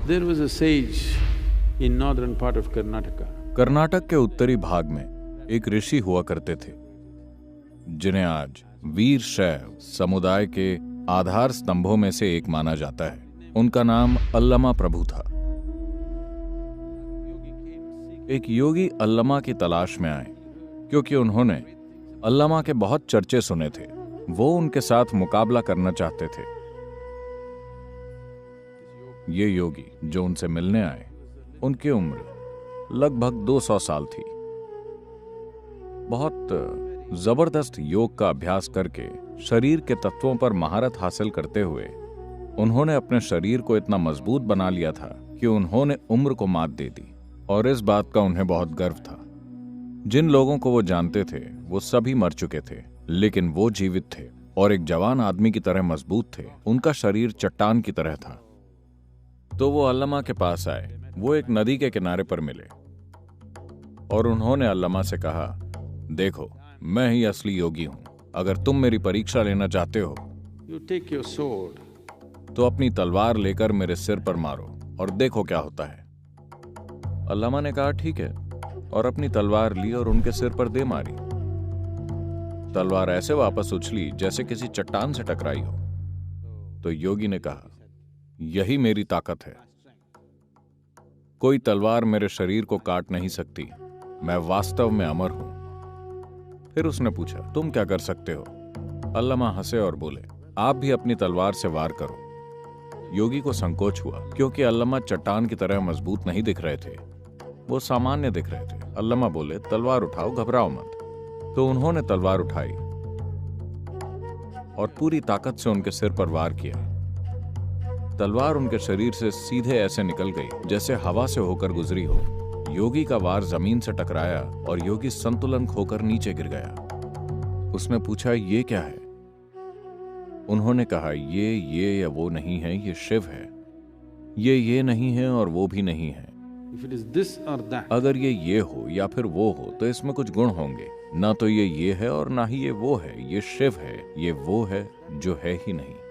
There was a sage in northern part of Karnataka. Karnataka के उत्तरी भाग में एक ऋषि हुआ करते थे जिन्हें आज वीर शैव समुदाय के आधार स्तंभों में से एक माना जाता है। उनका नाम अल्लमा प्रभु था। एक योगी अल्लमा की तलाश में आए क्योंकि उन्होंने अल्लमा के बहुत चर्चे सुने थे। वो उनके साथ मुकाबला करना चाहते थे। ये योगी जो उनसे मिलने आए, उनकी उम्र लगभग 200 साल थी। बहुत जबरदस्त योग का अभ्यास करके शरीर के तत्वों पर महारत हासिल करते हुए उन्होंने अपने शरीर को इतना मजबूत बना लिया था कि उन्होंने उम्र को मात दे दी, और इस बात का उन्हें बहुत गर्व था। जिन लोगों को वो जानते थे वो सभी मर चुके थे, लेकिन वो जीवित थे और एक जवान आदमी की तरह मजबूत थे। उनका शरीर चट्टान की तरह था। तो वो अल्लमा के पास आए। वो एक नदी के किनारे पर मिले और उन्होंने अल्लमा से कहा, देखो, मैं ही असली योगी हूं। अगर तुम मेरी परीक्षा लेना चाहते हो You take your sword. तो अपनी तलवार लेकर मेरे सिर पर मारो और देखो क्या होता है। अल्लमा ने कहा, ठीक है, और अपनी तलवार ली और उनके सिर पर दे मारी। तलवार ऐसे वापस उछली जैसे किसी चट्टान से टकराई हो। तो योगी ने कहा, यही मेरी ताकत है। कोई तलवार मेरे शरीर को काट नहीं सकती। मैं वास्तव में अमर हूं। फिर उसने पूछा, तुम क्या कर सकते हो? अल्लमा हंसे और बोले, आप भी अपनी तलवार से वार करो। योगी को संकोच हुआ क्योंकि अल्लमा चट्टान की तरह मजबूत नहीं दिख रहे थे, वो सामान्य दिख रहे थे। अल्लमा बोले, तलवार उठाओ, घबराओ मत। तो उन्होंने तलवार उठाई और पूरी ताकत से उनके सिर पर वार किया। तलवार उनके शरीर से सीधे ऐसे निकल गई जैसे हवा से होकर गुजरी हो। योगी का वार जमीन से टकराया और योगी संतुलन खोकर नीचे गिर गया। उसने पूछा, ये क्या है? उन्होंने कहा, ये या वो नहीं है, ये शिव है। ये नहीं है और वो भी नहीं है। If it is this or that. अगर ये हो या फिर वो हो तो इसमें कुछ गुण होंगे। ना तो ये है और ना ही ये वो है। ये शिव है, ये वो है जो है ही नहीं।